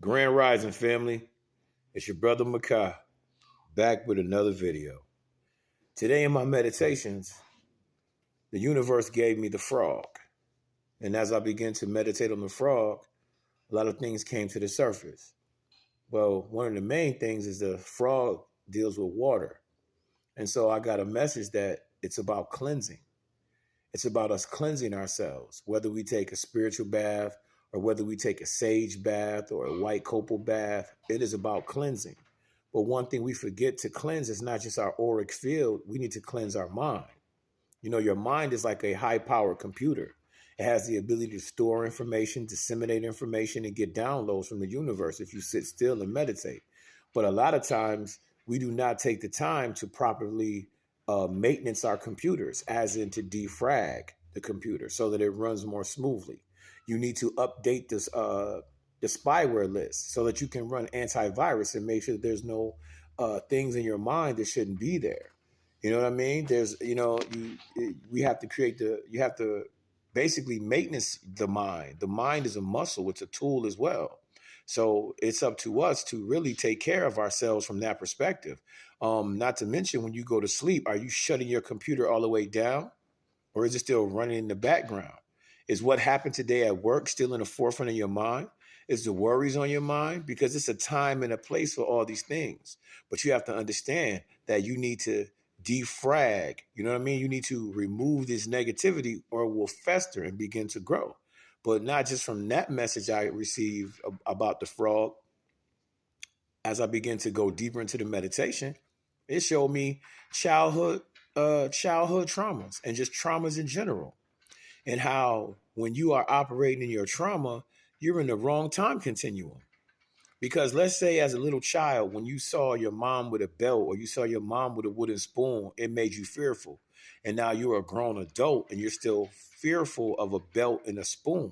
Grand Rising family, it's your brother Makai, back with another video. Today in my meditations, the universe gave me the frog. And as I began to meditate on the frog, a lot of things came to the surface. Well, one of the main things is the frog deals with water. And so I got a message that it's about cleansing. It's about us cleansing ourselves, whether we take a spiritual bath or whether we take a sage bath or a white copal bath. It is about cleansing. But one thing we forget to cleanse is not just our auric field. We need to cleanse our mind. You know, your mind is like a high-powered computer. It has the ability to store information, disseminate information, and get downloads from the universe if you sit still and meditate. But a lot of times, we do not take the time to properly maintenance our computers, as in to defrag the computer so that it runs more smoothly. You need to update this the spyware list so that you can run antivirus and make sure that there's no things in your mind that shouldn't be there. You know what I mean? We have to you have to basically maintenance the mind. The mind is a muscle. It's a tool as well. So it's up to us to really take care of ourselves from that perspective. Not to mention, when you go to sleep, are you shutting your computer all the way down, or is it still running in the background? Is what happened today at work still in the forefront of your mind? Is the worries on your mind? Because it's a time and a place for all these things. But you have to understand that you need to defrag. You know what I mean? You need to remove this negativity or it will fester and begin to grow. But not just from that message I received about the frog. As I begin to go deeper into the meditation, it showed me childhood traumas and just traumas in general. And how when you are operating in your trauma, you're in the wrong time continuum. Because let's say as a little child, when you saw your mom with a belt or you saw your mom with a wooden spoon, it made you fearful. And now you're a grown adult and you're still fearful of a belt and a spoon.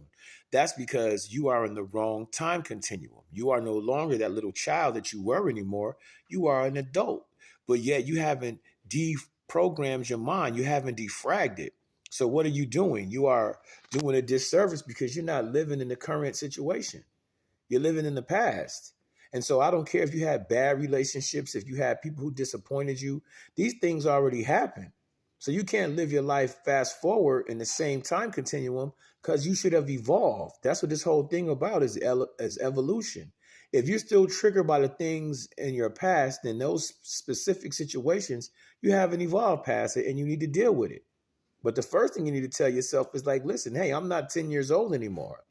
That's because you are in the wrong time continuum. You are no longer that little child that you were anymore. You are an adult. But yet you haven't deprogrammed your mind. You haven't defragged it. So what are you doing? You are doing a disservice because you're not living in the current situation. You're living in the past. And so I don't care if you had bad relationships, if you had people who disappointed you, these things already happened. So you can't live your life fast forward in the same time continuum because you should have evolved. That's what this whole thing about is evolution. If you're still triggered by the things in your past, then those specific situations, you haven't evolved past it and you need to deal with it. But the first thing you need to tell yourself is like, listen, hey, I'm not 10 years old anymore.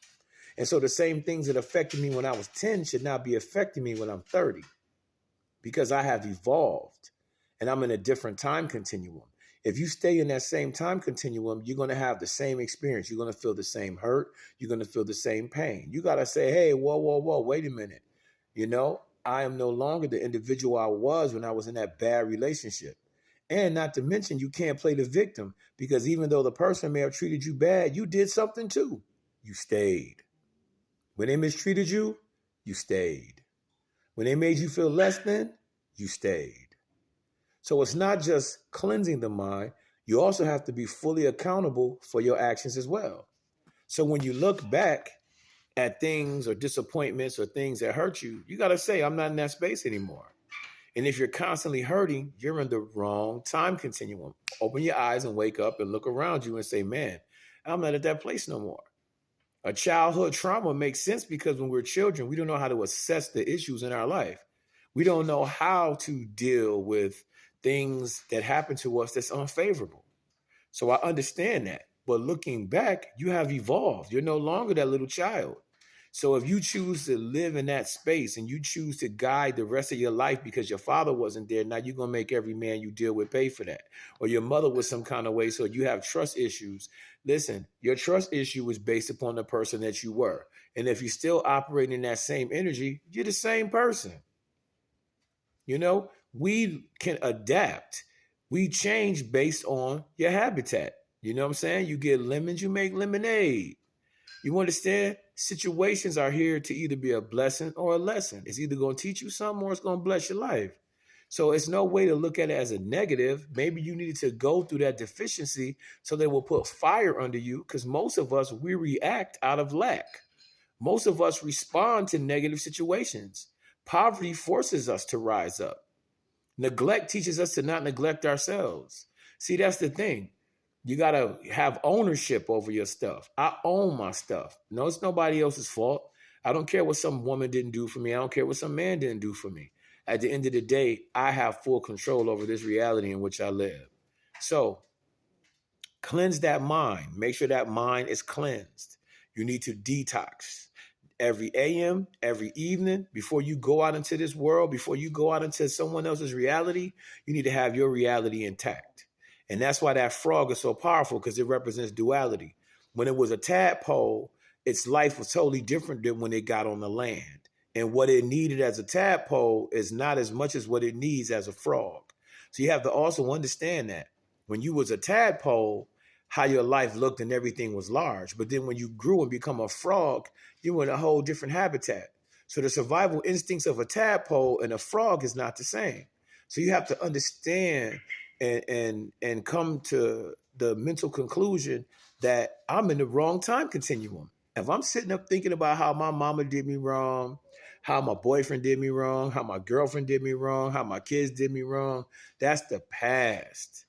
And so the same things that affected me when I was 10 should not be affecting me when I'm 30 because I have evolved and I'm in a different time continuum. If you stay in that same time continuum, you're going to have the same experience. You're going to feel the same hurt. You're going to feel the same pain. You got to say, hey, whoa, wait a minute. You know, I am no longer the individual I was when I was in that bad relationship. And not to mention, you can't play the victim because even though the person may have treated you bad, you did something too. You stayed. When they mistreated you, you stayed. When they made you feel less than, you stayed. So it's not just cleansing the mind. You also have to be fully accountable for your actions as well. So when you look back at things or disappointments or things that hurt you, you got to say, I'm not in that space anymore. And if you're constantly hurting, you're in the wrong time continuum. Open your eyes and wake up and look around you and say, man, I'm not at that place no more. A childhood trauma makes sense because when we're children, we don't know how to assess the issues in our life. We don't know how to deal with things that happen to us that's unfavorable. So I understand that. But looking back, you have evolved. You're no longer that little child. So if you choose to live in that space and you choose to guide the rest of your life because your father wasn't there, now you're going to make every man you deal with pay for that. Or your mother was some kind of way, so you have trust issues. Listen, your trust issue is based upon the person that you were. And if you're still operating in that same energy, you're the same person. You know, we can adapt. We change based on your habitat. You know what I'm saying? You get lemons, you make lemonade. You understand? Situations are here to either be a blessing or a lesson. It's either going to teach you something or it's going to bless your life. So it's no way to look at it as a negative. Maybe you needed to go through that deficiency so they will put fire under you because most of us, we react out of lack. Most of us respond to negative situations. Poverty forces us to rise up. Neglect teaches us to not neglect ourselves. See, that's the thing. You got to have ownership over your stuff. I own my stuff. No, it's nobody else's fault. I don't care what some woman didn't do for me. I don't care what some man didn't do for me. At the end of the day, I have full control over this reality in which I live. So cleanse that mind. Make sure that mind is cleansed. You need to detox every AM, every evening, before you go out into this world, before you go out into someone else's reality. You need to have your reality intact. And that's why that frog is so powerful, because it represents duality. When it was a tadpole, its life was totally different than when it got on the land. And what it needed as a tadpole is not as much as what it needs as a frog. So you have to also understand that when you was a tadpole, how your life looked and everything was large. But then when you grew and become a frog, you were in a whole different habitat. So the survival instincts of a tadpole and a frog is not the same. So you have to understand and come to the mental conclusion that I'm in the wrong time continuum. If I'm sitting up thinking about how my mama did me wrong, how my boyfriend did me wrong, how my girlfriend did me wrong, how my kids did me wrong, that's the past.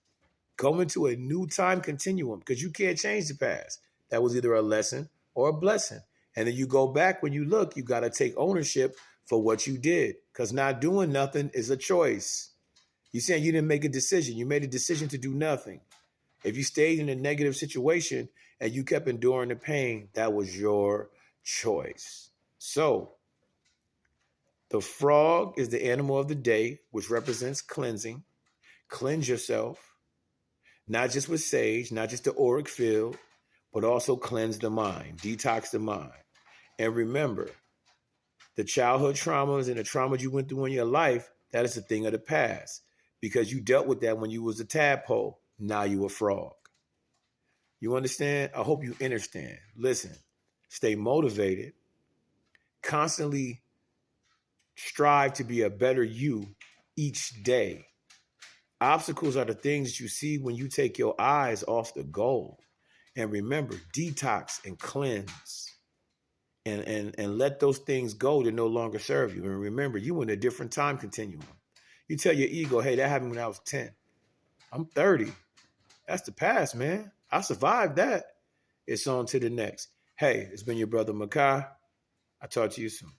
Go into a new time continuum, because you can't change the past. That was either a lesson or a blessing. And then you go back, when you look, you got to take ownership for what you did, because not doing nothing is a choice. You're saying you didn't make a decision. You made a decision to do nothing. If you stayed in a negative situation and you kept enduring the pain, that was your choice. So the frog is the animal of the day, which represents cleansing. Cleanse yourself, not just with sage, not just the auric field, but also cleanse the mind, detox the mind. And remember, the childhood traumas and the traumas you went through in your life, that is a thing of the past, because you dealt with that when you was a tadpole. Now you a frog. You understand? I hope you understand. Listen, stay motivated, constantly strive to be a better you each day. Obstacles are the things that you see when you take your eyes off the goal. And remember, detox and cleanse. And let those things go that no longer serve you. And remember, you in a different time continuum. You tell your ego, hey, that happened when I was 10. I'm 30. That's the past, man. I survived that. It's on to the next. Hey, it's been your brother Makai. I'll talk to you soon.